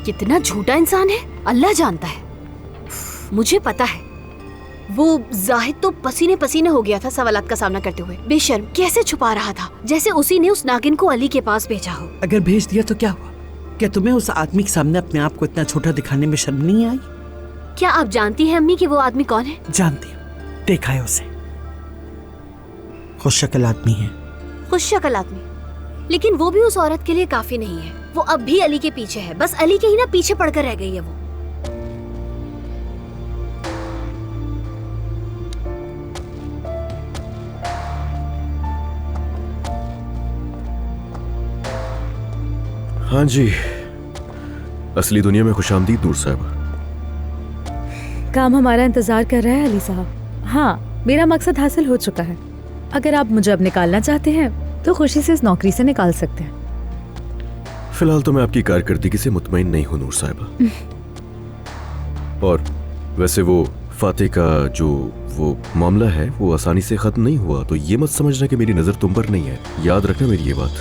कितना झूठा इंसान है अल्लाह जानता है। मुझे पता है वो जाहिद तो पसीने पसीने हो गया था सवालात का सामना करते हुए। बेशर्म कैसे छुपा रहा था, जैसे उसी ने उस नागिन को अली के पास भेजा हो। अगर भेज दिया तो क्या हुआ? क्या तुम्हें उस आदमी के सामने अपने आप को इतना छोटा दिखाने में शर्म नहीं आई? क्या आप जानती हैं अम्मी कि वो आदमी कौन है? जानती हूँ, देखा है उसे। खुशशक्ल आदमी है। खुशशक्ल आदमी, लेकिन वो भी उस औरत के लिए काफी नहीं है। वो अब भी अली के पीछे है, बस अली के ही ना पीछे पड़कर रह गई है वो। हाँ जी, असली दुनिया में खुशामदीद नूर साहब। काम हमारा इंतजार कर रहा है अली साहब। हाँ, मेरा मकसद हासिल हो चुका है। अगर आप मुझे अब निकालना चाहते हैं तो खुशी से इस नौकरी से निकाल सकते हैं। फिलहाल तो मैं आपकी कारकर्दगी से मुतमईन नहीं हूँ नूर साहिबा। और वैसे वो फातेह का जो वो मामला है वो आसानी से खत्म नहीं हुआ, तो ये मत समझना कि मेरी नजर तुम पर नहीं है। याद रखना मेरी ये बात।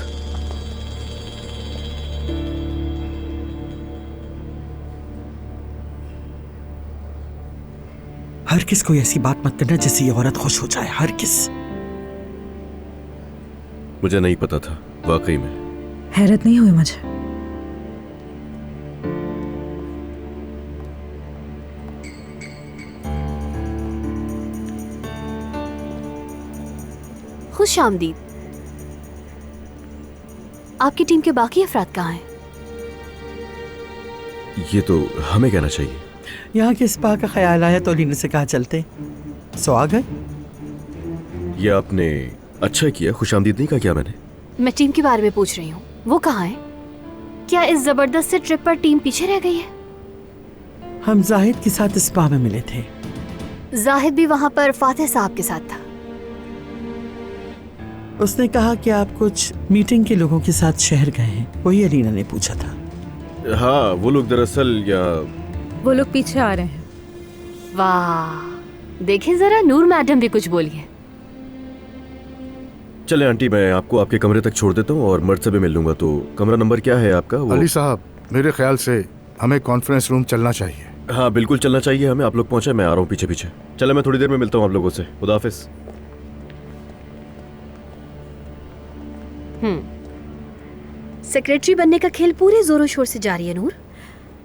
हर किस कोई ऐसी बात मत करना जिससे ये औरत खुश हो जाए। हर किस। मुझे नहीं पता था वाकई में। हैरत नहीं हुई मुझे। खुश आमदीद। आपकी टीम के बाकी अफराद कहाँ हैं? ये तो हमें कहना चाहिए। यहाँ के स्पा का ख्याल आया तो अलीना से कहा चलते। सो आ गए। ये आपने अच्छा किया, खुशामदीद नहीं कहा क्या मैंने? मैं टीम के बारे में पूछ रही हूँ, वो कहाँ है? क्या इस जबरदस्त से ट्रिप पर टीम पीछे रह गई है? हम जाहिद के साथ स्पा में मिले थे। जाहिद भी वहाँ पर फातेह साहब के साथ था। उसने कहा कि आप कुछ मीटिंग के लोगों के साथ शहर गए हैं, वही अलीना ने पूछा था। हाँ, वो लोग दरअसल वो लोग पीछे आ रहे हैं। वाह, देखें जरा, नूर मैडम भी कुछ बोली है। चले आंटी, मैं आपको आपके कमरे तक छोड़ देता हूँ और मर्द से भी मिल लूंगा। तो कमरा नंबर क्या है आपका? अली साहब, मेरे ख्याल से हमें कॉन्फ्रेंस रूम चलना चाहिए। हाँ बिल्कुल चलना चाहिए हमें। आप लोग पहुंचे, मैं आ रहा हूँ पीछे पीछे। चले, मैं थोड़ी देर में मिलता हूँ आप लोगों से। खुदा हाफिज। सेक्रेटरी बनने का खेल पूरे जोरों शोर से जारी है नूर।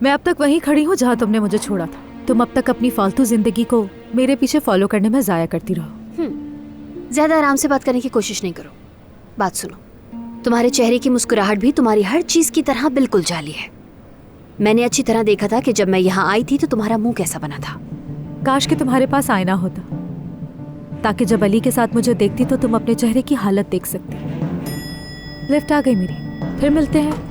मैं अब तक वहीं खड़ी हूँ जहाँ तुमने मुझे छोड़ा था। तुम अब तक अपनी फालतू जिंदगी को मेरे पीछे फॉलो करने में जाया करती रहो। ज्यादा आराम से बात करने की कोशिश नहीं करो। बात सुनो, तुम्हारे चेहरे की मुस्कुराहट भी तुम्हारी हर चीज की तरह बिल्कुल जाली है। मैंने अच्छी तरह देखा था कि जब मैं यहाँ आई थी तो तुम्हारा मुंह कैसा बना था। काश कि तुम्हारे पास आईना होता, ताकि जब अली के साथ मुझे देखती तो तुम अपने चेहरे की हालत देख सकती। लिफ्ट आ गई मेरी, फिर मिलते हैं।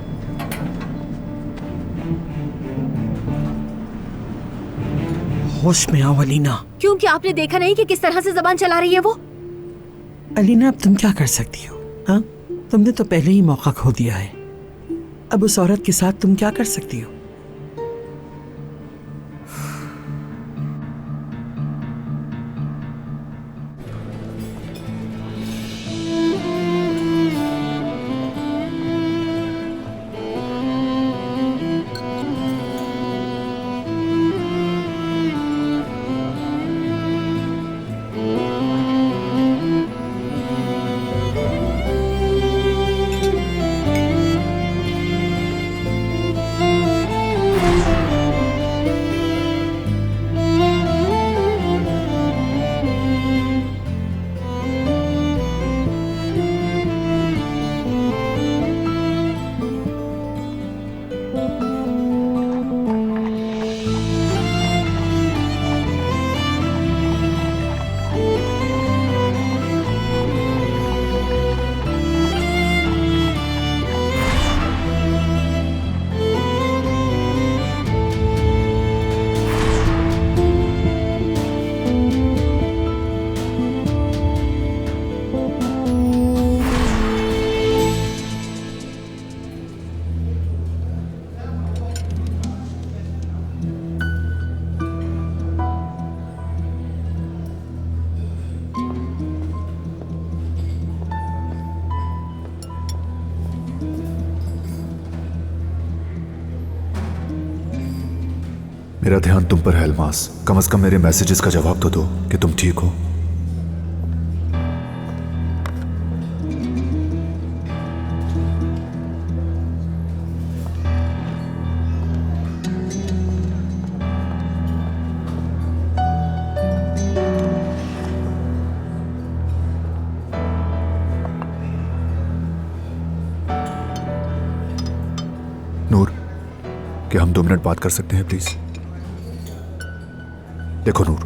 होश में आओ अलीना। क्योंकि आपने देखा नहीं कि किस तरह से जबान चला रही है वो। अलीना, अब तुम क्या कर सकती हो? हाँ, तुमने तो पहले ही मौका खो दिया है। अब उस औरत के साथ तुम क्या कर सकती हो? मेरा ध्यान तुम पर है अल्मास। कम से कम मेरे मैसेजेस का जवाब तो दो कि तुम ठीक हो। नूर, क्या हम 2 मिनट बात कर सकते हैं प्लीज? देखो नूर,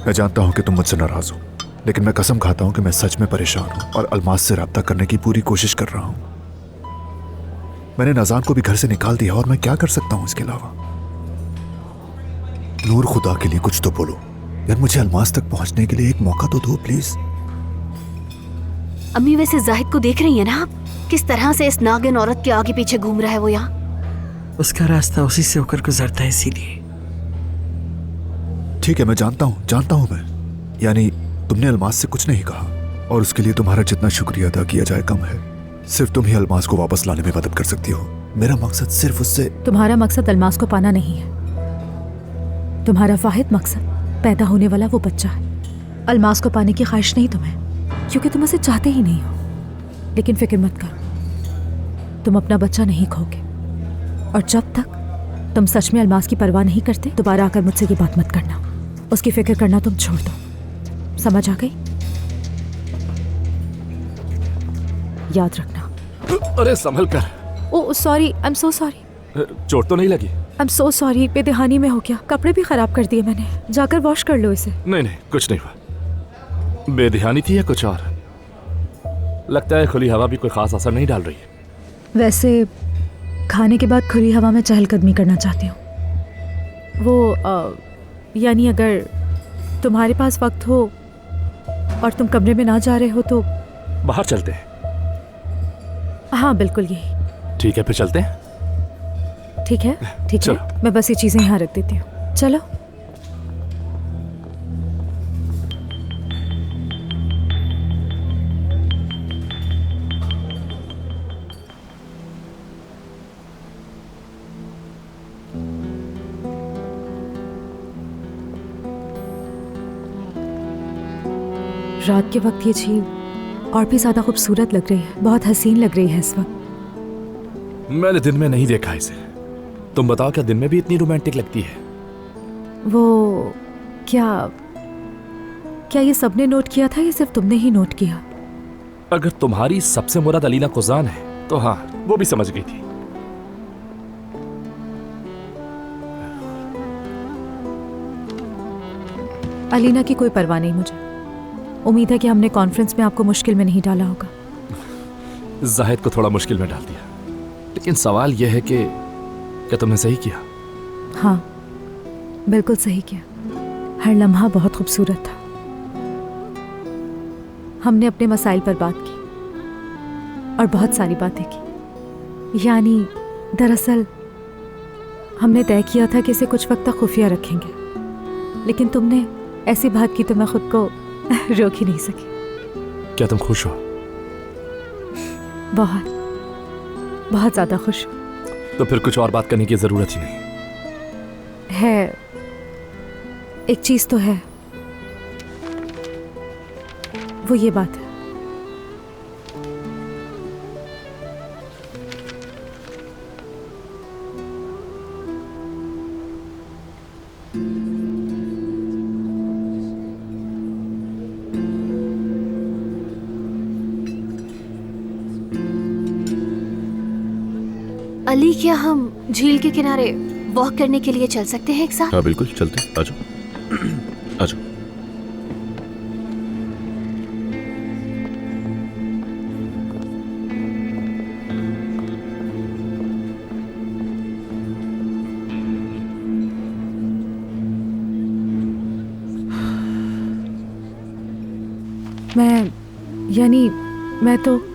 मैं जानता हूं कि तुम मुझसे नाराज हो, लेकिन मैं कसम खाता हूं कि मैं सच में परेशान हूं और अल्मास से राब्ता करने की पूरी कोशिश कर रहा हूं। मैंने नज़ान को भी घर से निकाल दिया और मैं क्या कर सकता हूं इसके अलावा? नूर, खुदा के लिए कुछ तो बोलो यार, मुझे अल्मास तक पहुंचने के लिए एक मौका तो दो प्लीज। अम्मी, वैसे जाहिद को देख रही है ना आप? किस तरह से इस नागिन औरत के आगे पीछे घूम रहा है वो यहाँ। उसका रास्ता उसी से होकर गुजरता है, इसीलिए। ठीक है, मैं जानता हूं मैं। यानी तुमने अल्मास से कुछ नहीं कहा और उसके लिए तुम्हारा जितना शुक्रिया अदा किया जाए कम है। सिर्फ तुम ही अल्मास को वापस लाने में मदद कर सकती हो। मेरा मकसद सिर्फ उससे। तुम्हारा मकसद अल्मास को पाना नहीं है। तुम्हारा वाहिद मकसद पैदा होने वाला वो बच्चा है। अल्मास को पाने की ख्वाहिश नहीं तुम्हें, क्योंकि तुम उसे चाहते ही नहीं हो। लेकिन फिक्र मत करो, तुम अपना बच्चा नहीं खोगे। और जब तक तुम सच में अल्मास की परवाह नहीं करते, दोबारा आकर मुझसे ये बात मत करना। उसकी फिक्र करना तुम छोड़ दो। समझ आ गई? याद रखना। अरे संभल कर। Oh sorry, I am so sorry. चोट तो नहीं लगी? आई एम सो सॉरी, बेदहानी में हो गया। कपड़े भी खराब कर दिए मैंने। जाकर वॉश कर लो इसे। नहीं नहीं, कुछ नहीं हुआ। बेध्यानी थी या कुछ और? लगता है खुली हवा भी कोई खास असर नहीं डाल रही है। वैसे खाने के बाद खुली हवा में चहलकदमी करना चाहती हूँ। वो यानी अगर तुम्हारे पास वक्त हो और तुम कमरे में ना जा रहे हो तो बाहर चलते हैं। हाँ बिल्कुल, यही ठीक है, फिर चलते हैं। ठीक है। ठीक चलो। है, मैं बस ये चीजें यहाँ रख देती हूँ। चलो। रात के वक्त ये झील और भी ज्यादा खूबसूरत लग रही है। बहुत हसीन लग रही है इस वक्त। मैंने दिन में नहीं देखा इसे। तुम बताओ, क्या दिन में भी इतनी रोमांटिक लगती है? वो क्या ये सबने नोट किया था या सिर्फ तुमने ही नोट किया? अगर तुम्हारी सबसे मुराद अलीना कुजान है तो हाँ, वो भी समझ गई थी। अलीना की कोई परवाह नहीं मुझे। उम्मीद है कि हमने कॉन्फ्रेंस में आपको मुश्किल में नहीं डाला होगा। जाहिद को थोड़ा मुश्किल में डाल दिया, लेकिन सवाल यह है कि क्या तुमने सही किया? हाँ बिल्कुल सही किया। हर लम्हा बहुत खूबसूरत था। हमने अपने मसाइल पर बात की और बहुत सारी बातें की। यानी दरअसल हमने तय किया था कि इसे कुछ वक्त तक खुफिया रखेंगे, लेकिन तुमने ऐसी बात की तो मैं खुद को रोक ही नहीं सकी। क्या तुम खुश हो? बहुत बहुत ज्यादा खुश हूँ। तो फिर कुछ और बात करने की जरूरत ही नहीं है। एक चीज तो है, वो ये बात है। अली, क्या हम झील के किनारे वॉक करने के लिए चल सकते हैं एक साथ? हाँ बिल्कुल, चलते हैं। आ जाओ। आ जाओ।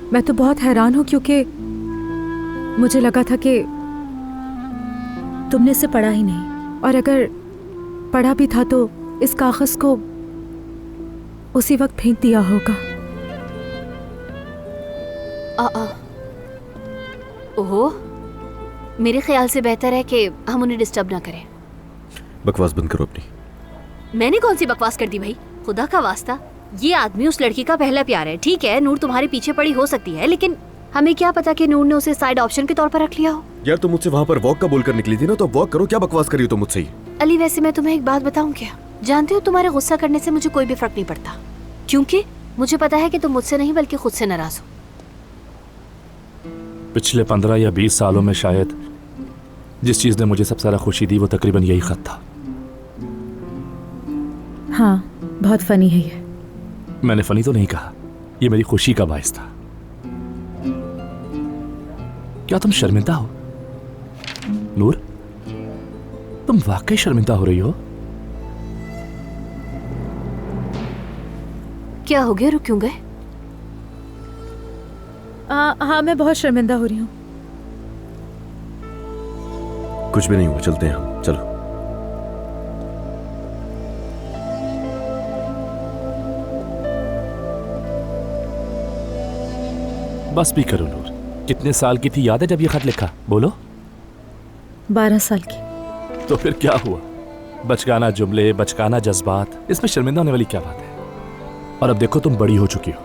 मैं तो बहुत हैरान हूँ, क्योंकि मुझे लगा था कि तुमने इसे पढ़ा ही नहीं, और अगर पढ़ा भी था तो इस कागज को उसी वक्त फेंक दिया होगा। ओहो, मेरे ख्याल से बेहतर है कि हम उन्हें डिस्टर्ब ना करें। बकवास बंद करो अपनी। मैंने कौन सी बकवास कर दी भाई? खुदा का वास्ता, ये आदमी उस लड़की का पहला प्यार है। ठीक है, नूर तुम्हारे पीछे पड़ी हो सकती है, लेकिन हमें क्या पता कि नूर ने उसे साइड ऑप्शन के तौर पर रख लिया हो। यार तुम मुझसे वहाँ पर वॉक का बोलकर निकली थी ना, तो वॉक करो। क्या बकवास करी हो तुम मुझसे ही? अली वैसे मैं तुम्हें एक बात बताऊं क्या? जानते हो तुम्हारे गुस्सा करने से मुझे कोई भी फर्क नहीं पड़ता, क्योंकि मुझे पता है कि तुम मुझसे नहीं बल्कि खुद से नाराज हो। पिछले 15 या 20 सालों में शायद जिस चीज ने मुझे सबसे ज्यादा खुशी दी वो तकरीबन यही खत था। हाँ, बहुत फनी है ये। मैंने फनी तो नहीं कहा, ये मेरी खुशी का बायस था। क्या तुम शर्मिंदा हो नूर? तुम वाकई शर्मिंदा हो रही हो? क्या हो गया, रुक क्यों गए? हाँ, मैं बहुत शर्मिंदा हो रही हूँ। कुछ भी नहीं हुआ, चलते हैं हम, चलो। बस भी करो नूर। कितने साल की थी याद है जब ये खत लिखा? बोलो। 12 साल की। तो फिर क्या हुआ? बचकाना जुमले, बचकाना जज्बात, इसमें शर्मिंदा होने वाली क्या बात है? और अब देखो तुम बड़ी हो चुकी हो,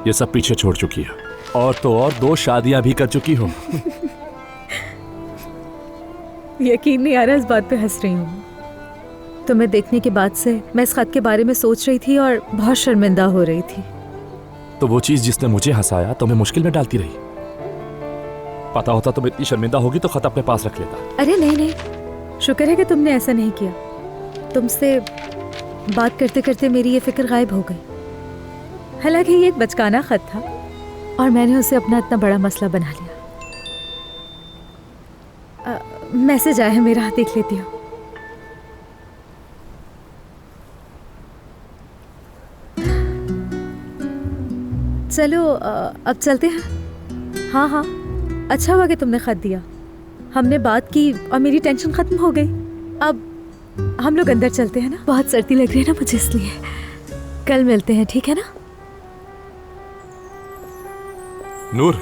ये सब पीछे छोड़ चुकी हो, और तो और 2 शादियां भी कर चुकी हो। यकीन नहीं आ रहा इस बात पे हंस रही हूँ। तुम्हें देखने के बाद से मैं इस खत के बारे में सोच रही थी और बहुत शर्मिंदा हो रही थी। तो वो चीज जिसने मुझे हंसाया तुम्हें मुश्किल में डालती रही। पता होता तुम इतनी शर्मिंदा होगी तो खत अपने पास रख लेता। अरे नहीं, शुक्र है कि तुमने ऐसा नहीं किया। तुमसे बात करते करते मेरी ये फिक्र गायब हो गई। हालांकि ये एक बचकाना खत था और मैंने उसे अपना इतना बड़ा मसला बना लिया। मैसेज आया है मेरा, देख लेती हूँ। चलो अब चलते हैं। हाँ, अच्छा हुआ कि तुमने खत दिया। हमने बात की और मेरी टेंशन खत्म हो गई। अब हम लोग अंदर चलते हैं ना, बहुत सर्दी लग रही है ना मुझे, इसलिए कल मिलते हैं, ठीक है ना? नूर।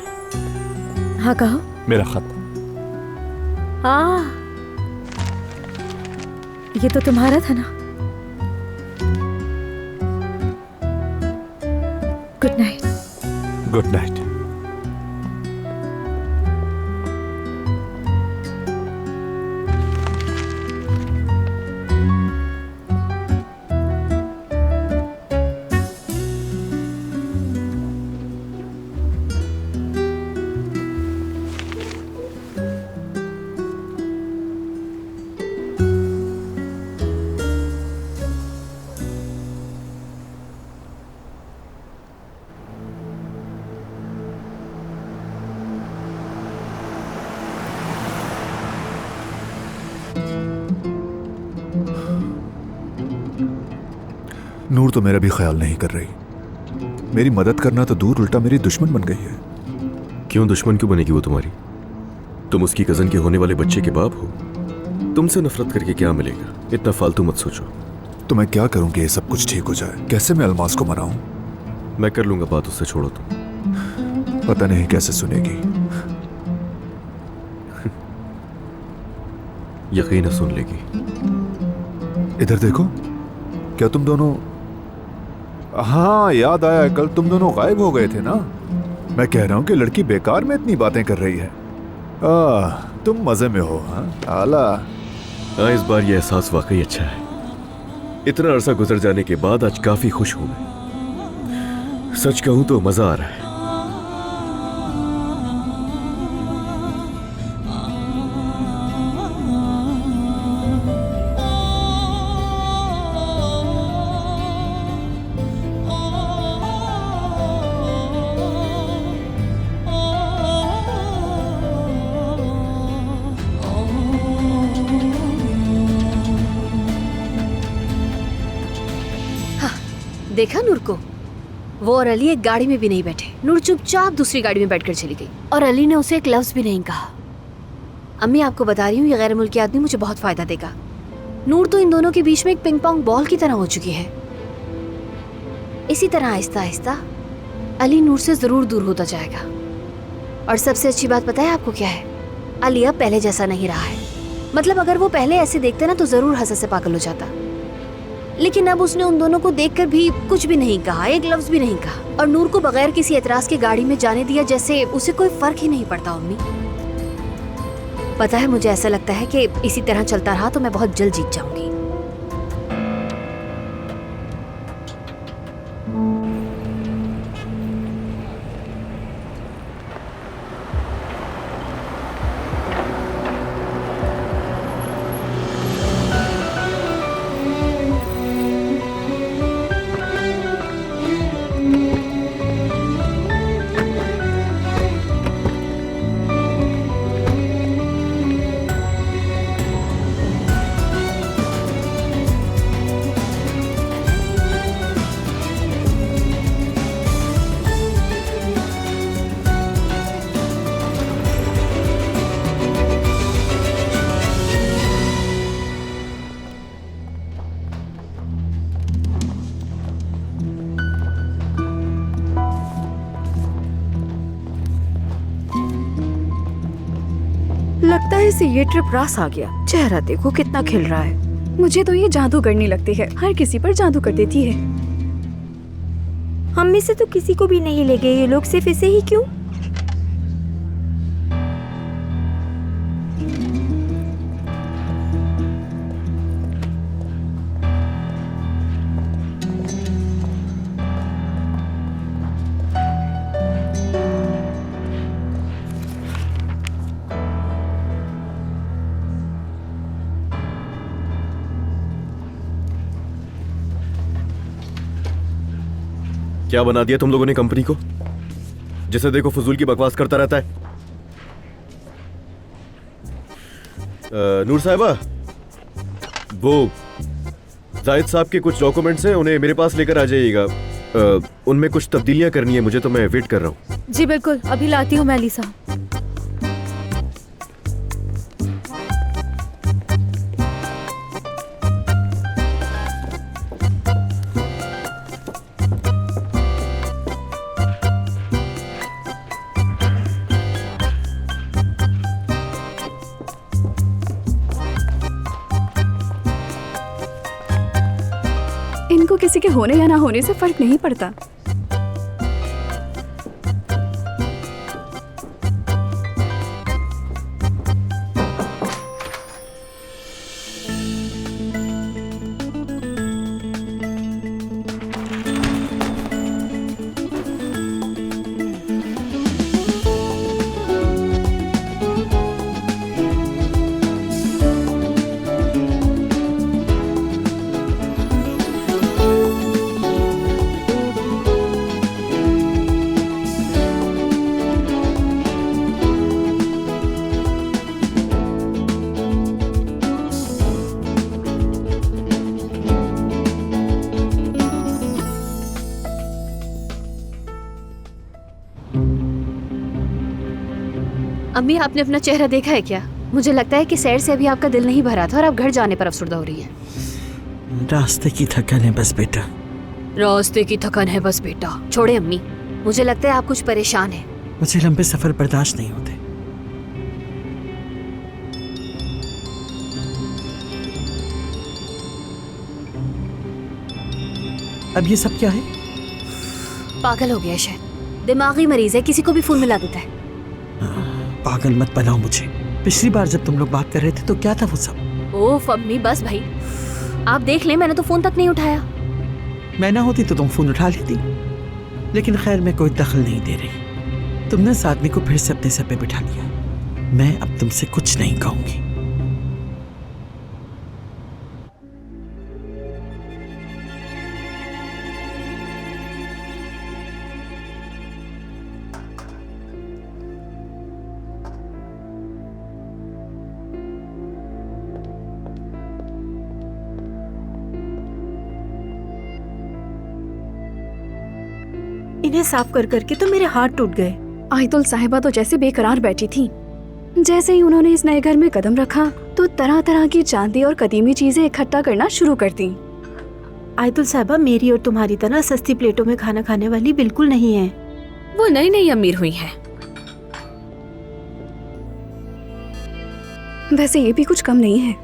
हाँ कहो। मेरा खत। हाँ, ये तो तुम्हारा था ना। Good night. Good night. नूर तो मेरा भी ख्याल नहीं कर रही। मेरी मदद करना तो दूर, उल्टा मेरी दुश्मन बन गई है। क्यों दुश्मन क्यों बनेगी वो तुम्हारी? तुम उसकी कजन के होने वाले बच्चे के बाप हो। तुमसे नफरत करके क्या मिलेगा? इतना फालतू मत सोचो। तो मैं क्या करूं कि ये सब कुछ ठीक हो जाए? कैसे मैं अलमास को मनाऊं? मैं कर लूंगा बात, उससे छोड़ो तुम। पता नहीं कैसे सुनेगी। यकीन सुन लेगी। इधर देखो, क्या तुम दोनों? हाँ, याद आया, कल तुम दोनों गायब हो गए थे ना। मैं कह रहा हूं कि लड़की बेकार में इतनी बातें कर रही है। तुम मजे में हो। हाँ आला। इस बार ये एहसास वाकई अच्छा है। इतना अरसा गुजर जाने के बाद आज काफी खुश हूं मैं। सच कहूं तो मजा आ रहा है। देखा नूर को? वो और अली एक गाड़ी में भी नहीं बैठे। नूर चुपचाप दूसरी गाड़ी में बैठकर चली गई और अली ने उसे एक लफ्ज भी नहीं कहा। अम्मी आपको बता रही हूँ, ये गैर मुल्की आदमी मुझे बहुत फायदा देगा। नूर तो इन दोनों के बीच में एक पिंग पोंग बॉल की तरह हो चुकी है। इसी तरह आहिस्ता आहिस्ता अली नूर से जरूर दूर होता जाएगा। और सबसे अच्छी बात पता है आपको क्या है? अली अब पहले जैसा नहीं रहा है। मतलब अगर वो पहले ऐसे देखते ना तो जरूर हंस से पागल हो जाता, लेकिन अब उसने उन दोनों को देखकर भी कुछ भी नहीं कहा, एक लफ्ज भी नहीं कहा, और नूर को बगैर किसी एतराज के गाड़ी में जाने दिया, जैसे उसे कोई फर्क ही नहीं पड़ता। अम्मी, पता है मुझे ऐसा लगता है कि इसी तरह चलता रहा तो मैं बहुत जल्द जीत जाऊंगी। लगता है इसे ये ट्रिप रास आ गया। चेहरा देखो कितना खिल रहा है। मुझे तो ये जादू करनी लगती है, हर किसी पर जादू कर देती है। हम में से तो किसी को भी नहीं ले गए ये लोग, सिर्फ इसे ही क्यों? क्या बना दिया तुम लोगों ने कंपनी को? जिसे देखो फजूल की बकवास करता रहता है। नूर साहिबा, वो जाहिद साहब के कुछ डॉक्यूमेंट्स हैं, उन्हें मेरे पास लेकर आ जाइएगा। उनमें कुछ तब्दीलियां करनी है मुझे, तो मैं वेट कर रहा हूँ। जी बिल्कुल, अभी लाती हूँ मैं अली साहब। इनको किसी के होने या ना होने से फर्क नहीं पड़ता। अम्मी, आपने अपना चेहरा देखा है क्या? मुझे लगता है कि सैर से अभी आपका दिल नहीं भरा था और आप घर जाने पर अफसरदा हो रही हैं। रास्ते की थकान है बस बेटा। रास्ते की थकान है बस बेटा। छोड़े अम्मी, मुझे लगता है आप कुछ परेशान हैं। मुझे लंबे सफर बर्दाश्त नहीं होते। अब ये सब क्या है? पागल हो गया शायद, दिमागी मरीज है, किसी को भी फोन मिला देता है। पागल मत बनाओ मुझे। पिछली बार जब तुम लोग बात कर रहे थे तो क्या था वो सब? ओह अम्मी बस भाई, आप देख लें, मैंने तो फोन तक नहीं उठाया। मैं ना होती तो तुम फोन उठा लेती, लेकिन खैर मैं कोई दखल नहीं दे रही। तुमने इस आदमी को फिर से अपने सर पे बिठा लिया। मैं अब तुमसे कुछ नहीं कहूंगी। इन्हें साफ कर करके तो मेरे हाथ टूट गए। आयतुल साहिबा तो जैसे बेकरार बैठी थी। जैसे ही उन्होंने इस नए घर में कदम रखा तो तरह तरह की चांदी और कदीमी चीजें इकट्ठा करना शुरू कर दी। आयतुल साहिबा मेरी और तुम्हारी तरह सस्ती प्लेटों में खाना खाने वाली बिल्कुल नहीं है। वो नई नई अमीर हुई है। वैसे ये भी कुछ कम नहीं है।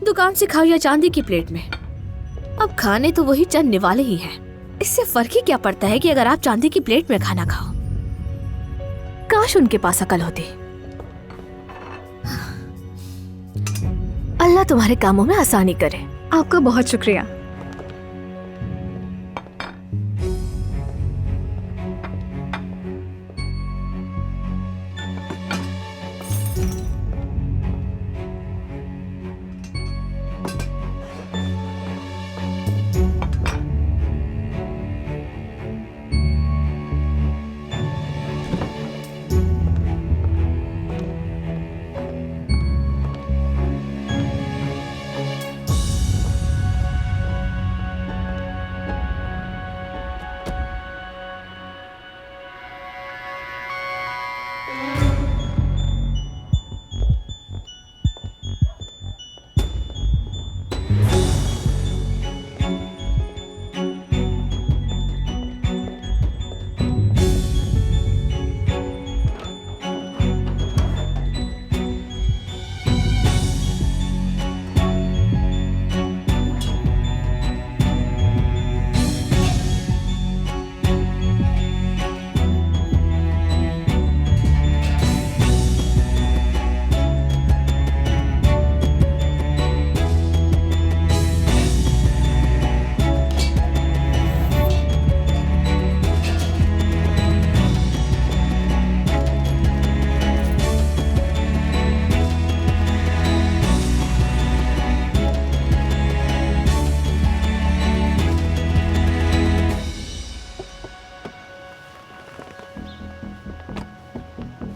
दुकान से खाओ या चांदी की प्लेट में, अब खाने तो वही चंद निवाले ही हैं। इससे फर्क ही क्या पड़ता है कि अगर आप चांदी की प्लेट में खाना खाओ। काश उनके पास अकल होती। अल्लाह तुम्हारे कामों में आसानी करे। आपका बहुत शुक्रिया।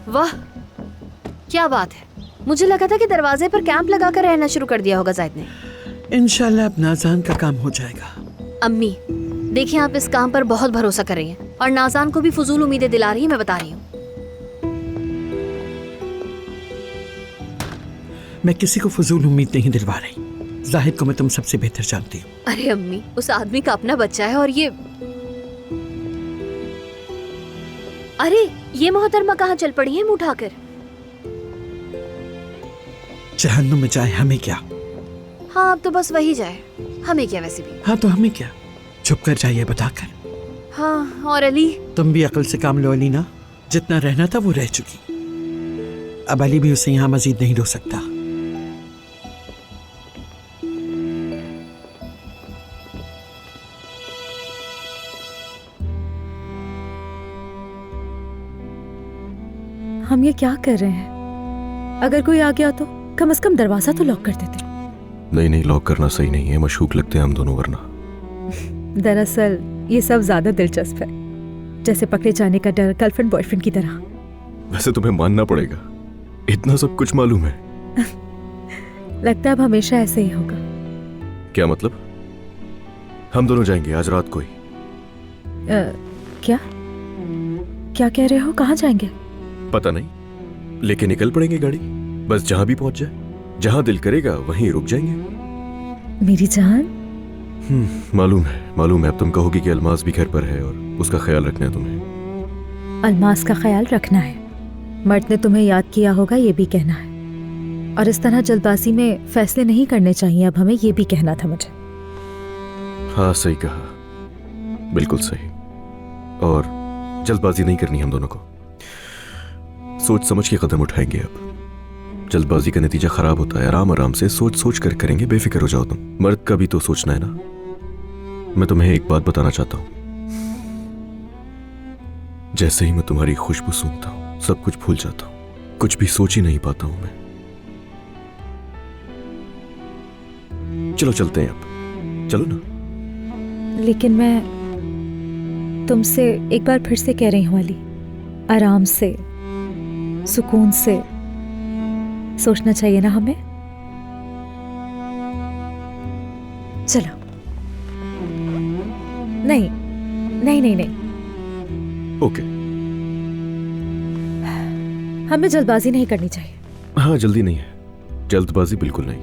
वाह, क्या बात है। मुझे लगा था कि दरवाजे पर कैंप लगाकर रहना शुरू कर दिया होगा जाहिद ने। इंशाल्लाह अब नाजान का काम हो जाएगा। अम्मी देखिए, आप इस काम पर बहुत भरोसा कर रही हैं और नाजान को भी फजूल उम्मीदें दिला रही हैं, मैं बता रही हूँ। मैं किसी को फजूल उम्मीद नहीं दिलवा रही। जाहिद को मैं तुम सबसे बेहतर जानती हूँ। अरे अम्मी, उस आदमी का अपना बच्चा है और ये अरे ये मोहतरमा कहाँ चल पड़ी है मुंह उठाकर? जहन्नुम में जाए हमें क्या। हाँ अब तो बस वही जाए, हमें क्या वैसे भी। हाँ तो हमें क्या, चुप कर जाइए बताकर। हाँ और अली? तुम भी अकल से काम लो अली ना, जितना रहना था वो रह चुकी। अब अली भी उसे यहाँ मजीद नहीं रोक सकता। हम ये क्या कर रहे हैं? अगर कोई आ गया तो कम से कम दरवाजा तो लॉक कर देते। नहीं, लॉक करना सही नहीं है, मशकूक लगते हैं हम दोनों वरना। दरअसल ये सब ज्यादा दिलचस्प है, जैसे पकड़े जाने का डर गर्लफ्रेंड बॉयफ्रेंड की तरह। वैसे तुम्हें मानना पड़ेगा, इतना सब कुछ मालूम है। लगता है अब हमेशा ऐसे ही होगा। क्या मतलब? हम दोनों जाएंगे आज रात को ही। क्या क्या कह रहे हो? कहाँ जाएंगे? पता नहीं, लेकिन निकल पड़ेंगे गाड़ी, बस जहां भी पहुंच जाए, जहां दिल करेगा वहीं रुक जाएंगे। मेरी जान। मालूम है। अब तुम कहोगी कि अलमास भी घर पर है और उसका ख्याल रखना है तुम्हें। अलमास का ख्याल रखना है, मर्द ने तुम्हें याद किया होगा ये भी कहना है, और इस तरह जल्दबाजी में फैसले नहीं करने चाहिए अब हमें, ये भी कहना था मुझे। हाँ सही कहा, बिल्कुल सही। और जल्दबाजी नहीं करनी हम दोनों को, सोच समझ के कदम उठाएंगे। अब जल्दबाजी का नतीजा खराब होता है, आराम आराम से सोच सोच कर करेंगे, बेफिक्र हो जाओ तुम। मर्द का भी तो सोचना है ना। मैं तुम्हें एक बात बताना चाहता हूं, जैसे ही मैं तुम्हारी खुशबू सूंघता हूं सब कुछ भूल जाता हूं, कुछ भी सोच ही नहीं पाता हूं मैं। चलो चलते हैं अब, चलो ना। लेकिन मैं तुमसे एक बार फिर से कह रही हूँ अली, आराम से सुकून से सोचना चाहिए ना हमें। चलो। नहीं नहीं नहीं नहीं, ओके। हमें जल्दबाजी नहीं करनी चाहिए। हाँ जल्दी नहीं है, जल्दबाजी बिल्कुल नहीं।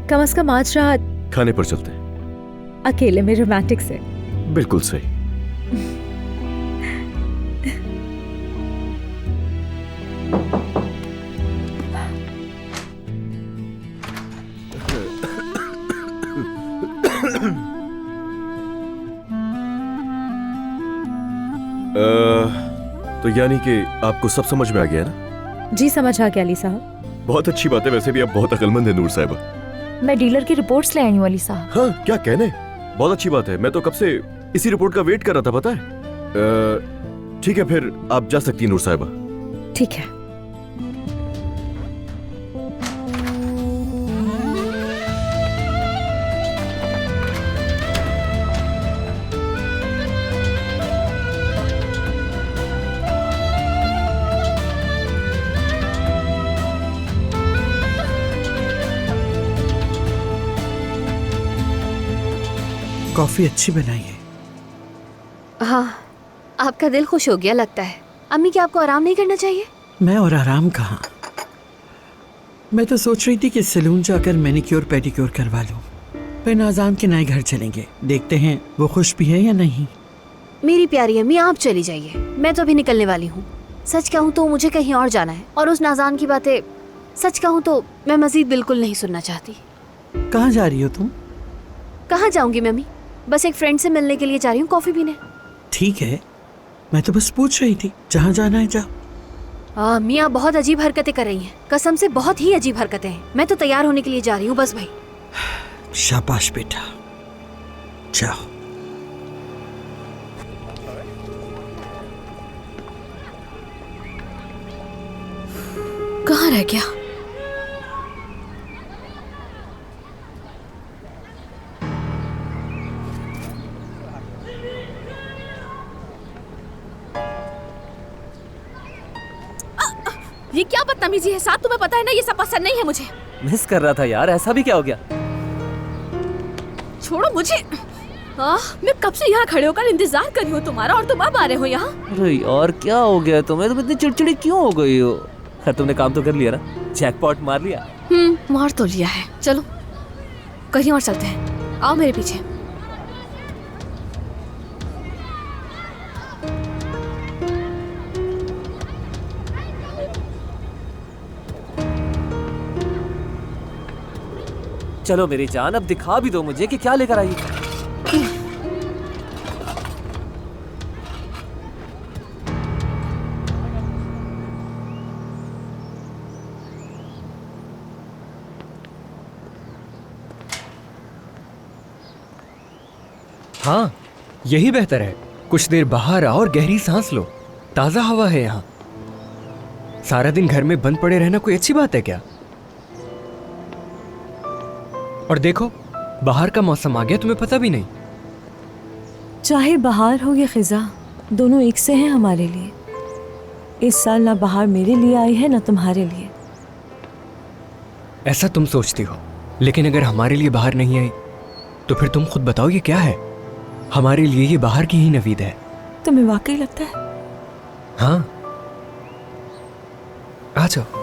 कम से कम आज रात खाने पर चलते हैं। अकेले में रोमांटिक से। बिल्कुल सही। तो यानी कि आपको सब समझ में आ गया ना? जी समझ आ गया अली साहब। बहुत अच्छी बात है, वैसे भी आप बहुत अक्लमंद है नूर साहिबा। मैं डीलर की रिपोर्ट्स ले आई हूँ अली साहब। हाँ, क्या कहने, बहुत अच्छी बात है। मैं तो कब से इसी रिपोर्ट का वेट कर रहा था, पता है। ठीक है, फिर आप जा सकती हैं नूर साहिबा। ठीक है। कॉफी अच्छी बनाई है। हाँ, आपका दिल खुश हो गया लगता है। अम्मी, क्या आपको आराम नहीं करना चाहिए? मैं और आराम कहाँ, मैं तो सोच रही थी कि सैलून जाकर मैनिक्योर पेडिक्योर करवा लूं। फिर नाज़ान के नए घर चलेंगे, देखते हैं वो खुश भी है या नहीं। मेरी प्यारी अम्मी, आप चली जाइए, मैं तो अभी निकलने वाली हूँ। सच कहूँ तो मुझे कहीं और जाना है, और उस नाज़ान की बातें सच कहूँ तो मैं मजीद बिल्कुल नहीं सुनना चाहती। कहाँ जा रही हो तुम? कहाँ जाऊंगी मम्मी, बस एक फ्रेंड से मिलने के लिए जा रही हूँ, कॉफी पीने। ठीक है, मैं तो बस पूछ रही थी, जहाँ जाना है जाओ। अम्मी, आप बहुत अजीब हरकतें कर रही हैं, कसम से बहुत ही अजीब हरकतें हैं। मैं तो तैयार होने के लिए जा रही हूँ बस भाई। शाबाश बेटा, जाओ। कहाँ रह गया? ये क्या बदतमीजी है साथ, तुम्हें पता है ना ये सब पसंद नहीं है मुझे। मिस कर रहा था यार, ऐसा भी क्या हो गया? छोड़ो मुझे। मैं कब से यहाँ खड़े होकर इंतजार कर रही हूँ तुम्हारा, और तुम अब आ रहे हो यहाँ। अरे यार क्या हो गया तुम्हें, तुम इतनी चिड़चिड़ी क्यों हो गई हो? खैर तुमने काम तो कर लिया ना, जैकपॉट मार लिया। मार तो लिया है, चलो कहीं और चलते हैं, आओ मेरे पीछे। चलो मेरी जान, अब दिखा भी दो मुझे कि क्या लेकर आई। हाँ, यही बेहतर है। कुछ देर बाहर आओ और गहरी सांस लो, ताजा हवा है यहाँ। सारा दिन घर में बंद पड़े रहना कोई अच्छी बात है क्या? और देखो, बाहर का मौसम आ गया, तुम्हें पता भी नहीं। चाहे बाहर हो या खिजा, दोनों एक से हैं हमारे लिए। इस साल ना बाहर मेरे लिए आई है ना तुम्हारे लिए। ऐसा तुम सोचती हो, लेकिन अगर हमारे लिए बाहर नहीं आई तो फिर तुम खुद बताओ ये क्या है? हमारे लिए ये बाहर की ही नवीद है। तुम्हें वाकई लगता है? हाँ, आ जाओ।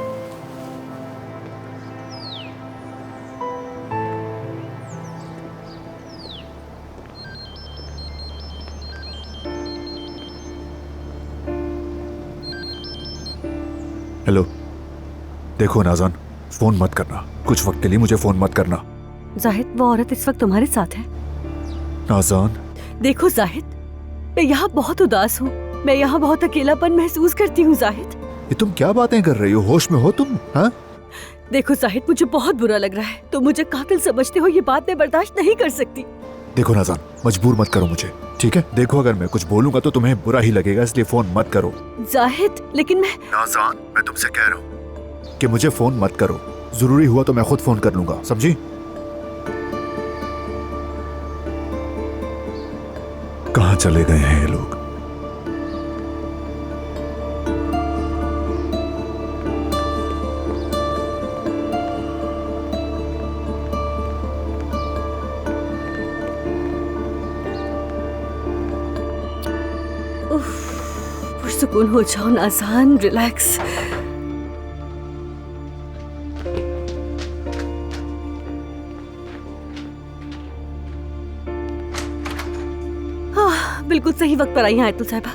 हेलो, देखो नाज़ान, फोन मत करना, कुछ वक्त के लिए मुझे फोन मत करना। जाहिद, वो औरत इस वक्त तुम्हारे साथ है। नाज़ान, देखो जाहिद, मैं यहाँ बहुत उदास हूँ, मैं यहाँ बहुत अकेलापन महसूस करती हूँ। जाहिद, ये तुम क्या बातें कर रही हो? होश में हो तुम? हाँ, देखो जाहिद, मुझे बहुत बुरा लग रहा है। तुम मुझे कातिल समझते हो, ये बात मैं बर्दाश्त नहीं कर सकती। देखो नाज़ान, मजबूर मत करो मुझे, ठीक है? देखो, अगर मैं कुछ बोलूंगा तो तुम्हें बुरा ही लगेगा, इसलिए फोन मत करो। जाहिद, लेकिन मैं नाज़ान, मैं तुमसे कह रहा हूँ कि मुझे फोन मत करो। जरूरी हुआ तो मैं खुद फोन कर लूंगा, समझी? कहाँ चले गए हैं ये लोग? पुरसुकून हो जाओ नाज़ान, रिलैक्स। सही वक्त पर आई हैं आयतुल साहिबा।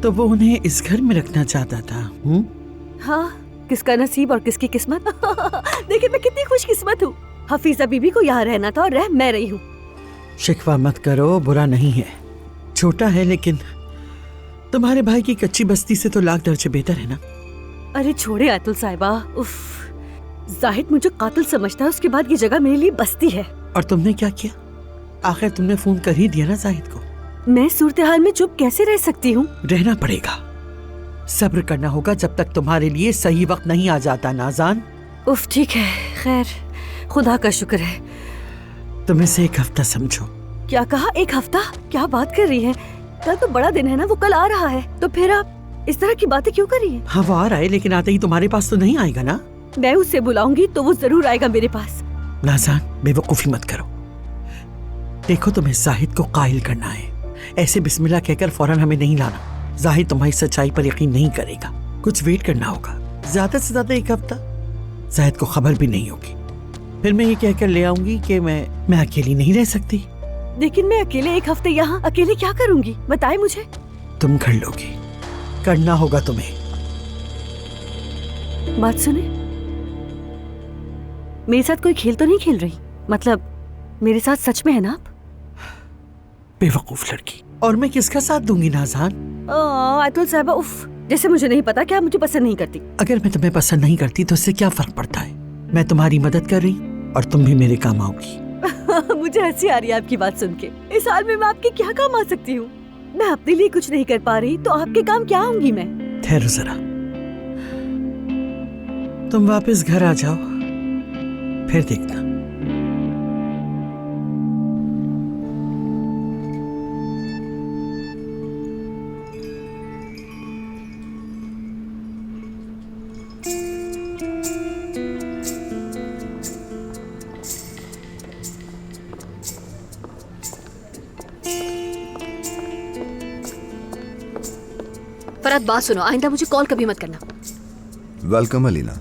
तो वो उन्हें इस घर में रखना चाहता था। हाँ, किसका नसीब और किसकी किस्मत। देखिए मैं कितनी खुशकिस्मत हूँ। हफीजा बीबी को यहाँ रहना था और रह मैं रही हूँ। शिकवा मत करो, बुरा नहीं है, छोटा है लेकिन तुम्हारे भाई की कच्ची बस्ती से तो लाख दर्जे बेहतर है ना। अरे छोड़े आयतुल साहिबा, उफ, जाहिद मुझे कातिल समझता है, उसके बाद ये जगह मेरे लिए बस्ती है। और तुमने क्या किया? आखिर तुमने फोन कर ही दिया ना जाहिद को। मैं सूरत हाल में चुप कैसे रह सकती हूँ? रहना पड़ेगा, सब्र करना होगा जब तक तुम्हारे लिए सही वक्त नहीं आ जाता नाज़ान। उफ ठीक है, खैर खुदा का शुक्र है। तुम इसे एक हफ्ता समझो। क्या कहा? एक हफ्ता? क्या बात कर रही है? कल तो बड़ा दिन है ना, वो कल आ रहा है, तो फिर आप इस तरह की बातें क्यों कर रही हैं? हाँ वो आ रहा है, लेकिन आते ही तुम्हारे पास तो नहीं आएगा ना। मैं उसे बुलाऊंगी तो वो जरूर आएगा मेरे पास। नाज़ान बेवकूफी मत करो। देखो तुम्हें जाहिद को कायल करना है, ऐसे बिस्मिल्लाह कहकर फौरन हमें नहीं लाना। जाहिद तुम्हारी सच्चाई पर यकीन नहीं करेगा, कुछ वेट करना होगा, ज्यादा से ज्यादा एक हफ्ता। जाहिद को खबर भी नहीं होगी, फिर मैं ये कहकर ले आऊंगी कि मैं अकेली नहीं रह सकती। लेकिन मैं अकेले एक हफ्ते यहाँ अकेले क्या करूंगी, बताए मुझे। तुम कर लोगी, करना होगा तुम्हें। बात सुने, मेरे साथ कोई खेल तो नहीं खेल रही? मतलब मेरे साथ सच में है ना आप? बेवकूफ लड़की, और मैं किसका साथ दूंगी नाज़ान? आयतुल साहिबा, उफ, जैसे मुझे नहीं पता क्या मुझे पसंद नहीं करती। अगर मैं तुम्हें पसंद नहीं करती तो इससे क्या फर्क पड़ता है? मैं तुम्हारी मदद कर रही और तुम भी मेरे काम आओगी। मुझे हंसी आ रही है आपकी बात सुन के। इस हाल में मैं आपके क्या काम आ सकती हूँ? मैं अपने लिए कुछ नहीं कर पा रही तो आपके काम क्या आऊंगी मैं? ठहरो जरा, तुम वापस घर आ जाओ, फिर देखना। फरहत बात सुनो, आइंदा मुझे कॉल कभी मत करना। वेलकम अलीना।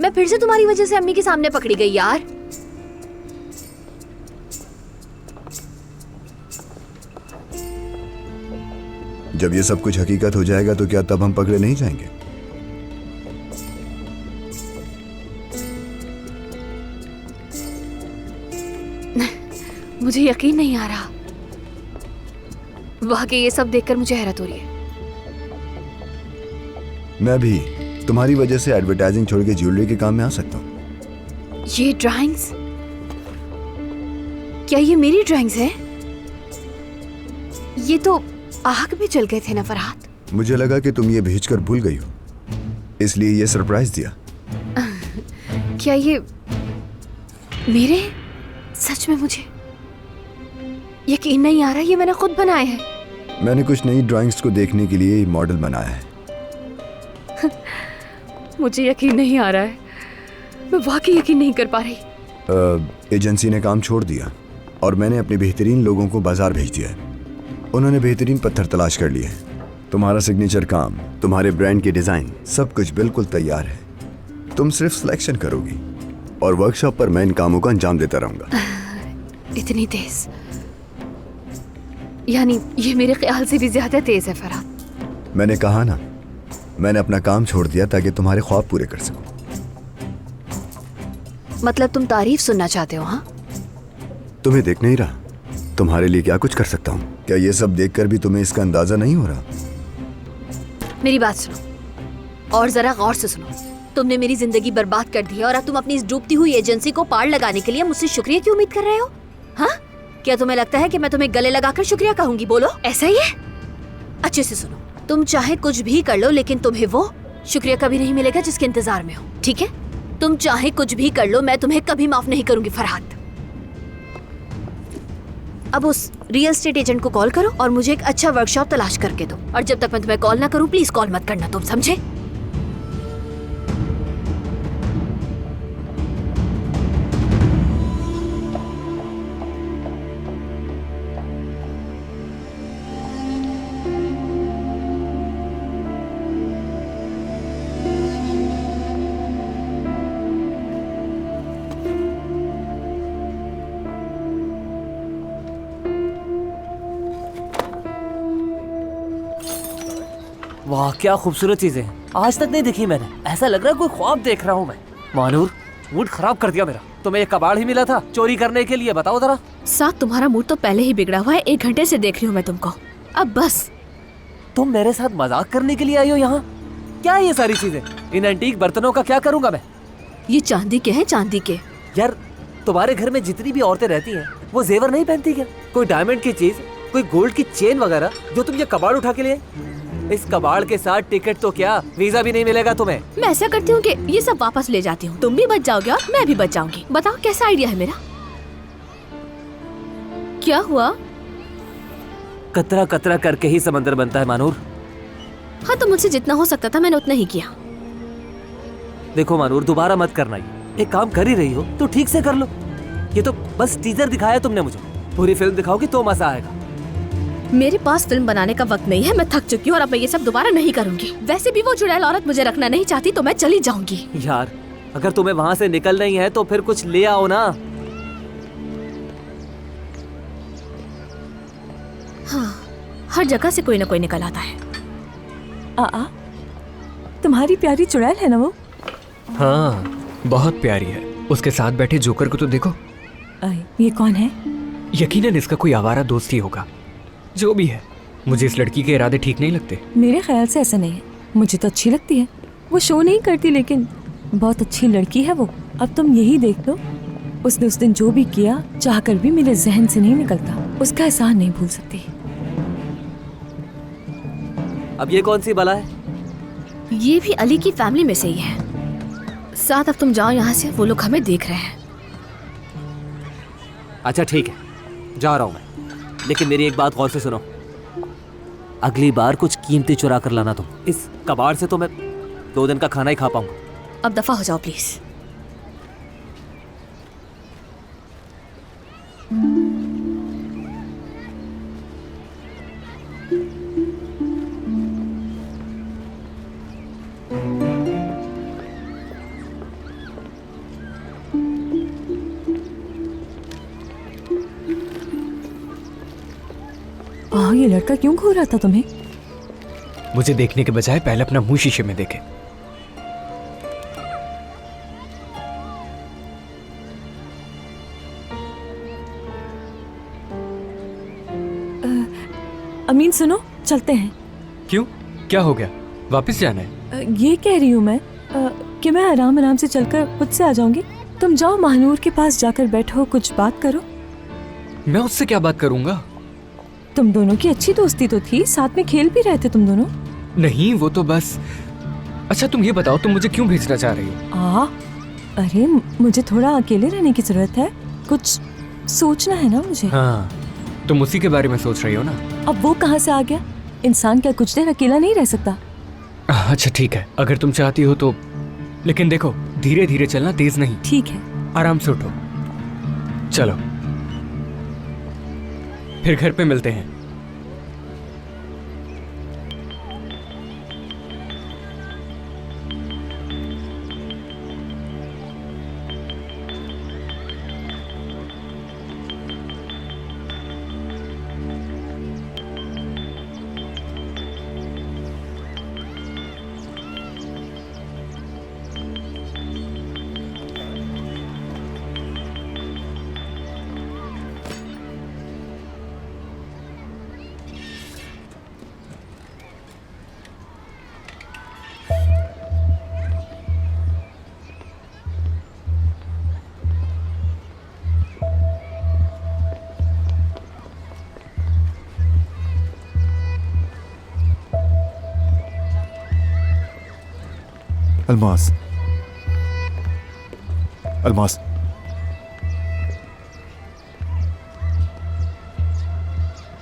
मैं फिर से तुम्हारी वजह से अम्मी के सामने पकड़ी गई यार। जब ये सब कुछ हकीकत हो जाएगा तो क्या तब हम पकड़े नहीं जाएंगे? मुझे यकीन नहीं आ रहा, वाकई ये सब देखकर मुझे हैरत हो रही है। मैं भी तुम्हारी वजह से एडवर्टाइजिंग छोड़ के ज्वेलरी के काम में आ सकता हूँ। ये ड्राइंग्स, क्या ये मेरी ड्राइंग्स है? ये तो आग में जल गए थे ना फरहात। मुझे लगा कि तुम ये भेजकर भूल गई हो, इसलिए ये सरप्राइज दिया। क्या ये मेरे? सच में मुझे यकीन नहीं आ रहा, ये मैंने खुद बनाए हैं। मैंने कुछ नई ड्राइंग्स को देखने के लिए मॉडल बनाया है। मुझे यकीन नहीं आ रहा है, मैं वाकई यकीन नहीं कर पा रही। एजेंसी ने काम छोड़ दिया और मैंने अपने बेहतरीन लोगों को बाजार भेज दिया है। उन्होंने बेहतरीन पत्थर तलाश कर लिए हैं। तुम्हारा सिग्नेचर काम, तुम्हारे ब्रांड के डिजाइन, सब कुछ बिल्कुल तैयार है। तुम सिर्फ सिलेक्शन करोगी और वर्कशॉप पर मैं इन कामों को अंजाम देता रहूंगा। इतनी तेज? यानी ये मेरे ख्याल से भी ज्यादा तेज है फरहात। मैंने कहा ना, मैंने अपना काम छोड़ दिया ताकि तुम्हारे ख्वाब पूरे कर सकूं। मतलब तुम तारीफ सुनना चाहते हो? हाँ, तुम्हें देख नहीं रहा, तुम्हारे लिए क्या कुछ कर सकता हूँ। क्या ये सब देखकर भी तुम्हें इसका अंदाजा नहीं हो रहा? मेरी बात सुनो और जरा गौर से सुनो। तुमने मेरी जिंदगी बर्बाद कर दी है और अब तुम अपनी इस डूबती हुई एजेंसी को पार लगाने के लिए मुझसे शुक्रिया की उम्मीद कर रहे हो? हाँ, क्या तुम्हें लगता है कि मैं तुम्हें गले लगाकर शुक्रिया कहूंगी? बोलो, ऐसा ही है? अच्छे से सुनो, तुम चाहे कुछ भी कर लो लेकिन तुम्हें वो शुक्रिया कभी नहीं मिलेगा जिसके इंतजार में हो, ठीक है? तुम चाहे कुछ भी कर लो, मैं तुम्हें कभी माफ नहीं करूंगी फरहात। अब उस रियल एस्टेट एजेंट को कॉल करो और मुझे एक अच्छा वर्कशॉप तलाश करके दो। और जब तक मैं तुम्हें कॉल ना करूं, प्लीज कॉल मत करना, तुम समझे? वाह क्या खूबसूरत चीजें, आज तक नहीं देखी मैंने। ऐसा लग रहा है कोई ख्वाब देख रहा हूँ मैं। मानूर, मूड खराब कर दिया मेरा। तुम्हें एक कबाड़ ही मिला था चोरी करने के लिए, बताओ जरा। साथ तुम्हारा मूड तो पहले ही बिगड़ा हुआ है, 1 घंटे से देख रही हूँ मैं तुमको। अब बस। तुम मेरे साथ मजाक करने के लिए आई हो यहाँ? क्या है ये सारी चीजें? इन एंटीक बर्तनों का क्या करूंगा मैं? ये चांदी के हैं, चांदी के। यार तुम्हारे घर में जितनी भी औरतें रहती हैं वो जेवर नहीं पहनती क्या? कोई डायमंड की चीज, कोई गोल्ड की चेन वगैरह जो तुम ये कबाड़ उठा के लिए? इस कबाड़ के साथ टिकट तो क्या, वीजा भी नहीं मिलेगा तुम्हें। मैं ऐसा करती हूँ कि ये सब वापस ले जाती हूँ, तुम भी बच जाओगे और मैं भी बच जाऊंगी। बताओ कैसा आइडिया है मेरा? क्या हुआ? कतरा कतरा करके ही समंदर बनता है मानूर। हाँ तो मुझसे जितना हो सकता था मैंने उतना ही किया। देखो मानूर, दोबारा मत करना ये। एक काम कर ही रही हो तो ठीक से कर लो। ये तो बस टीजर दिखाया तुमने मुझे, पूरी फिल्म दिखाओगी तो मजा आएगा। मेरे पास फिल्म बनाने का वक्त नहीं है, मैं थक चुकी हूँ और अब मैं ये सब दोबारा नहीं करूंगी। वैसे भी वो चुड़ैल औरत मुझे रखना नहीं चाहती तो मैं चली जाऊंगी। यार अगर तुम्हें वहाँ से निकलना ही है तो फिर कुछ ले आओ ना। हाँ, हर जगह से कोई ना कोई निकल आता है। तुम्हारी प्यारी चुड़ैल है ना वो? हाँ बहुत प्यारी है। उसके साथ बैठे जोकर को तो देखो। ये कौन है? यकीनन इसका कोई आवारा दोस्त ही होगा। जो भी है, मुझे इस लड़की के इरादे ठीक नहीं लगते। मेरे ख्याल से ऐसा नहीं है, मुझे तो अच्छी लगती है। वो शो नहीं करती लेकिन बहुत अच्छी लड़की है वो। अब तुम यही देख लो, उसने उस दिन जो भी किया चाहकर भी मेरे जहन से नहीं निकलता। उसका एहसान नहीं भूल सकती। अब ये कौन सी बला है? ये भी अली की फैमिली में से ही है। साथ अब तुम जाओ यहाँ से, वो लोग हमें देख रहे हैं। अच्छा ठीक है, जा रहा हूँ मैं, लेकिन मेरी एक बात गौर से सुनो। अगली बार कुछ कीमती चुरा कर लाना तुम। इस कबाड़ से तो मैं 2 दिन का खाना ही खा पाऊंगा। अब दफा हो जाओ प्लीज। ये लड़का क्यों घूर रहा था तुम्हें? मुझे देखने के बजाय पहले अपना मुंह शीशे में देखे। अमीन सुनो, चलते हैं। क्यों, क्या हो गया? वापस जाना है? ये कह रही हूँ मैं कि मैं आराम आराम से चलकर खुद से आ जाऊंगी। तुम जाओ महानूर के पास जाकर बैठो, कुछ बात करो। मैं उससे क्या बात करूंगा? तुम दोनों की अच्छी दोस्ती तो थी, साथ में खेल भी रहे थे तुम दोनों। नहीं, वो तो बस। अच्छा तुम ये बताओ, तुम मुझे क्यों भेजना चाह रही हो? अरे मुझे थोड़ा अकेले रहने की जरूरत है, कुछ सोचना है ना मुझे। हाँ, तुम उसी के बारे में सोच रही हो ना? अब वो कहाँ से आ गया? इंसान क्या कुछ देर अकेला नहीं रह सकता? अच्छा ठीक है, अगर तुम चाहती हो तो। लेकिन देखो, धीरे धीरे चलना, तेज नहीं। ठीक है। आराम से उठो। चलो फिर घर पे मिलते हैं। अलमास, अलमास,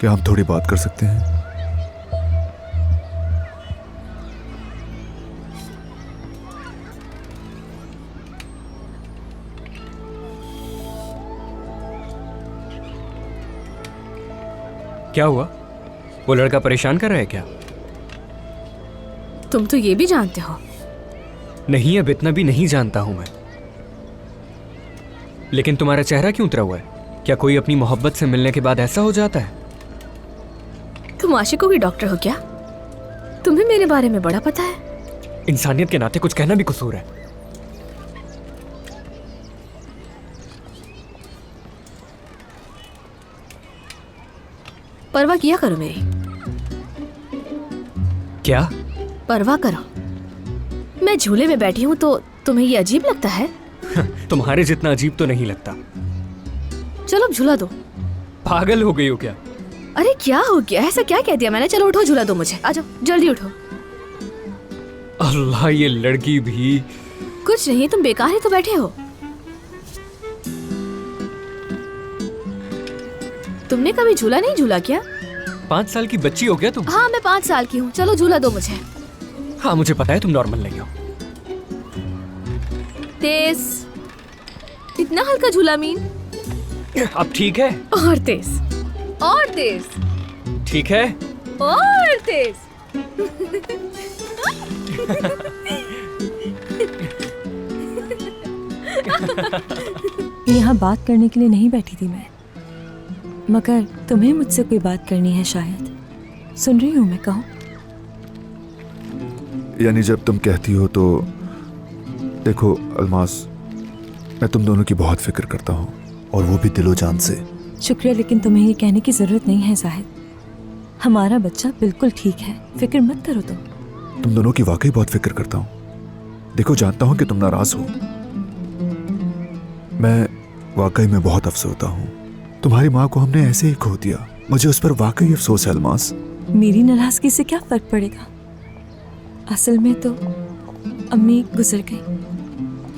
क्या हम थोड़ी बात कर सकते हैं? क्या हुआ? वो लड़का परेशान कर रहा है क्या? तुम तो ये भी जानते हो? नहीं, अब इतना भी नहीं जानता हूं मैं। लेकिन तुम्हारा चेहरा क्यों उतरा हुआ है? क्या कोई अपनी मोहब्बत से मिलने के बाद ऐसा हो जाता है? तुम आशिकों की डॉक्टर हो क्या? तुम्हें मेरे बारे में बड़ा पता है। इंसानियत के नाते कुछ कहना भी कसूर है। परवाह किया करो मेरी। क्या? परवाह करो। मैं झूले में बैठी हूँ तो तुम्हें ये अजीब लगता है? तुम्हारे जितना अजीब तो नहीं लगता। चलो अब झूला दो। पागल हो गई हो क्या? अरे क्या हो गया? ऐसा क्या कह दिया मैंने? चलो उठो, झूला दो मुझे। आ जाओ जल्दी उठो। अल्लाह, ये लड़की भी। कुछ नहीं, तुम बेकार ही तो बैठे हो। तुमने कभी झूला नहीं झूला क्या? 5 साल की बच्ची हो क्या तुम? हाँ, मैं 5 साल की हूँ। चलो झूला दो मुझे। हाँ, मुझे पता है तुम नॉर्मल नहीं हो। तेज। इतना हल्का झूला मीन। अब ठीक है? और तेज, और तेज। ठीक है? और तेज। यहाँ बात करने के लिए नहीं बैठी थी मैं, मगर तुम्हें मुझसे कोई बात करनी है शायद। सुन रही हूँ मैं, कहो। यानी जब तुम कहती हो तो देखो अल्मास, मैं तुम दोनों की बहुत फिक्र करता हूँ, और वो भी दिलो जान से। शुक्रिया, लेकिन तुम्हें ये कहने की जरूरत नहीं है जाहिद। हमारा बच्चा बिल्कुल ठीक है, फिक्र मत करो तुम दोनों की वाकई बहुत फिक्र करता हूँ। देखो, जानता हूँ कि तुम नाराज हो। मैं वाकई में बहुत अफसोस होता हूँ। तुम्हारी माँ को हमने ऐसे ही खो दिया। मुझे उस पर वाकई अफसोस है अल्मास। मेरी नाराजगी से क्या फर्क पड़ेगा? असल में तो अम्मी गुजर गई।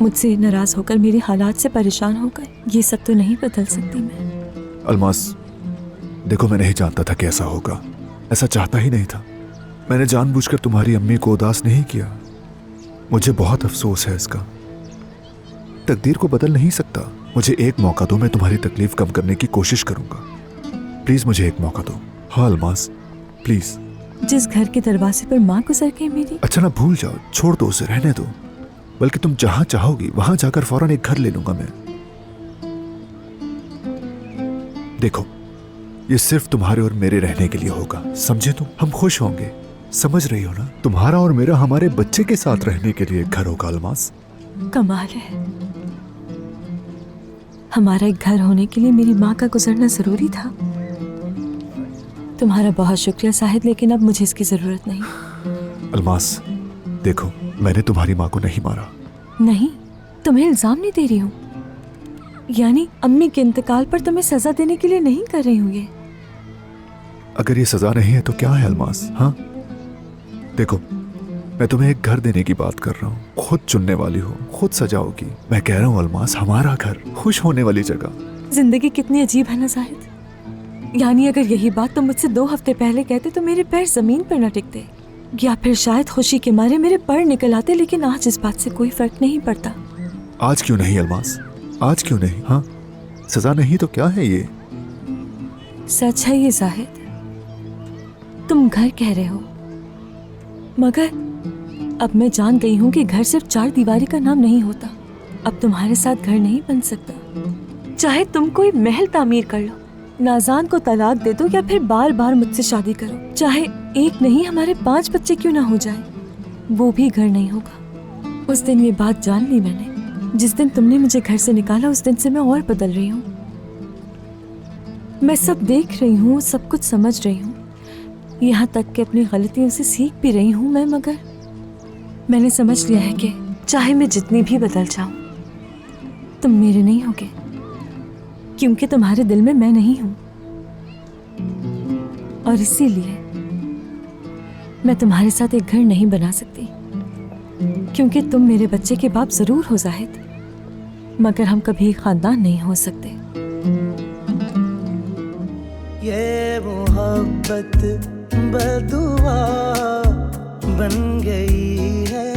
मुझसे नाराज होकर, मेरे हालात से परेशान होकर ये सब तो नहीं बदल सकती मैं। अल्मास, देखो, मैं नहीं जानता था कि ऐसा होगा। ऐसा चाहता ही नहीं था। मैंने जानबूझकर तुम्हारी अम्मी को उदास नहीं किया। मुझे बहुत अफसोस है इसका। तकदीर को बदल नहीं सकता। मुझे एक मौका दो, मैं तुम्हारी तकलीफ कम करने की कोशिश करूंगा। प्लीज मुझे एक मौका दो। हाँ अल्मास, प्लीज। जिस घर के दरवाजे पर माँ गुजर गई मेरी। अच्छा ना, भूल जाओ, छोड़ दो उसे, रहने दो। बल्कि तुम जहां चाहोगी वहां जाकर फौरन एक घर ले लूंगा मैं। देखो, ये सिर्फ तुम्हारे और मेरे रहने के लिए होगा, समझे तुम? हम खुश होंगे, समझ रही हो ना? तुम्हारा और मेरा हमारे बच्चे के साथ रहने के लिए एक घर होगा अल्मास। कमाल है। हमारा एक घर होने के लिए मेरी माँ का गुजरना जरूरी था। तुम्हारा बहुत शुक्रिया साहिद, लेकिन अब मुझे इसकी जरूरत नहीं। अल्मास, देखो, मैंने तुम्हारी माँ को नहीं मारा। नहीं, तुम्हें इल्जाम नहीं दे रही हूँ। यानी अम्मी के इंतकाल पर तुम्हें सजा देने के लिए नहीं कर रही हूँ ये। अगर ये सजा नहीं है तो क्या है अल्मास? हाँ, देखो, मैं तुम्हें एक घर देने की बात कर रहा हूँ। खुद चुनने वाली हो, खुद सजाओगी। मैं कह रहा हूँ अल्मास, हमारा घर, खुश होने वाली जगह। जिंदगी कितनी अजीब है ना जाहिद। यानी अगर यही बात तुम मुझसे 2 हफ्ते पहले कहते तो मेरे पैर जमीन पर न टिकते, या फिर शायद खुशी के मारे मेरे पर निकल आते। लेकिन आज इस बात से कोई फर्क नहीं पड़ता। आज क्यों नहीं अल्मास? आज क्यों नहीं? हाँ, सजा नहीं तो क्या है ये? सच है ये जाहिद। तुम घर कह रहे हो, मगर अब मैं जान गई हूँ कि घर सिर्फ 4 दीवारी का नाम नहीं होता। अब तुम्हारे साथ घर नहीं बन सकता। चाहे तुम कोई महल तामीर कर लो, नाज़ान को तलाक दे दो, या फिर बार बार मुझसे शादी करो, चाहे एक नहीं हमारे 5 बच्चे क्यों ना हो जाए, वो भी घर नहीं होगा। उस दिन ये बात जान ली मैंने। जिस दिन तुमने मुझे घर से निकाला, उस दिन से मैं और बदल रही हूँ। मैं सब देख रही हूँ, सब कुछ समझ रही हूँ, यहाँ तक कि अपनी गलतियों से सीख भी रही हूँ मैं। मगर मैंने समझ लिया है कि चाहे मैं जितनी भी बदल जाऊं, तुम मेरे नहीं होगे, क्योंकि तुम्हारे दिल में मैं नहीं हूं। और इसीलिए मैं तुम्हारे साथ एक घर नहीं बना सकती, क्योंकि तुम मेरे बच्चे के बाप जरूर हो जाहिद, मगर हम कभी एक खानदान नहीं हो सकते। ये मोहब्बत बदुआ बन गई है।